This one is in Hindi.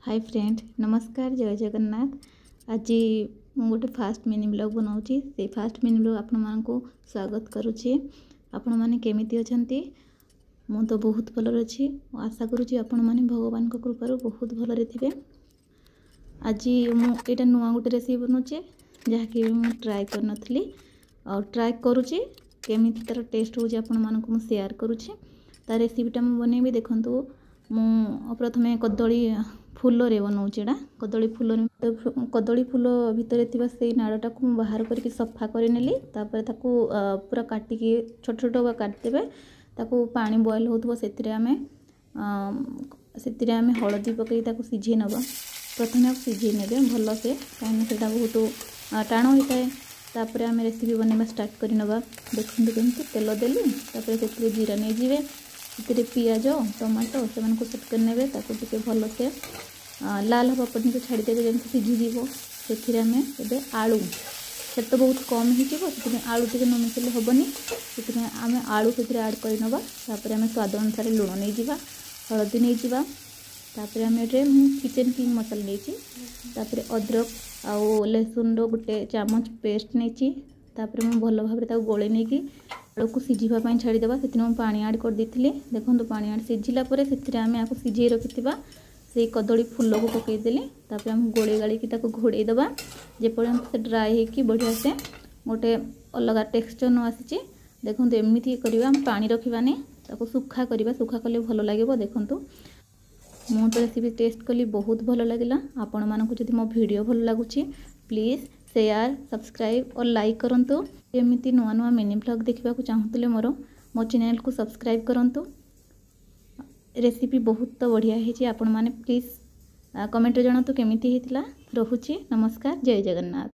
हाय फ्रेंड, नमस्कार, जय जगन्नाथ। आज मु गोटे फास्ट मिनी ब्लॉग बनाऊँगी। से फास्ट मिनी ब्लॉग आपण मानक स्वागत करुच्ची। आपण माने केमिति अछंती? मु तो बहुत भल अच्छी। आशा करुच्ची आपण माने भगवान को कृपारू बहुत भल थे। आज मुझे नुआ गोटे रेसिपी बनाऊे जहाँकि मुझे ट्राए कर नी और ट्राए करुच्ची केमिति तार टेस्ट हो आपण मानक मु शेयर करुच्ची। ता रेसिपीटा मु बनैबी देखंतु। मु प्रथमे कदली फूल रे बनाऊँचे। कदली फूल भितर थिबा से नाड़टा को बाहर करके सफा कर नेली। तापर ताकू पूरा काटिकी छोट छोट काटिदेबे। ताकू पानी बॉयल होतबो सेतिरे आमे हळदी पकई ताकू सिझे नबा। प्रथमे आप सिझे नेबे भल से कहीं सेटा बहुत टाण होता है। तापर आमे रेसिपी बनैबा स्टार्ट कर नबा। देखंतु केमति तेल देली। तापर सेतिरे जीरा नै जिवे। सेतिरे पियाज टमाटो से मानको सेट कर नेबे। ताकू टिके भल से लाल हवा पर्यंत छाड़ी देबे जमि सिझीजिवो। सेथिरे आमे एबे आलू से तो बहुत कम हो आलू टिके न मिसले हेबनी। से आमे आलू से ऐड कर नबा। तापर आमे स्वाद अनुसार लुण नहीं जिबा, हळदी नहीं जिबा। तापर आमे रे किचन किंग मसाला नेची। तापर अदरक आउ लहसुन रो गोटे चामच पेस्ट नेची। तापर मु भल भाबरे ताको गोळे नेकी आलू को सिझीबा पई छाड़ी देबा। सेतिनो पानी ऐड कर देथिले। देखंतु पानी ऐड सिझिला परे सेतिरे आमे आको सिझेई रखिथिबा से कदली फूल को पकईदेली। तापर आम गोले गाड़ी की घोड़े दबा जेपर्यंत से ड्राए होगी बढ़िया से गोटे अलग टेक्सचर न आसी। देखो एमती करवा पानी रखानी ताको सुखा करवा। सुखा कले भल लगे। देखूँ मु तो रेसिपी टेस्ट कली बहुत भल लगे। आपण मानक जदि मो वीडियो भल लगुच प्लीज शेयर सब्सक्राइब और लाइक करंतु। एमती नुआ नुआ मिनी ब्लॉग देखा चाहूले मो चैनल को सब्सक्राइब करंतु। रेसिपी बहुत बढ़िया है। आपण माने प्लीज कमेंट रे जणातु केमिति हेतिला। रहुची नमस्कार, जय जगन्नाथ।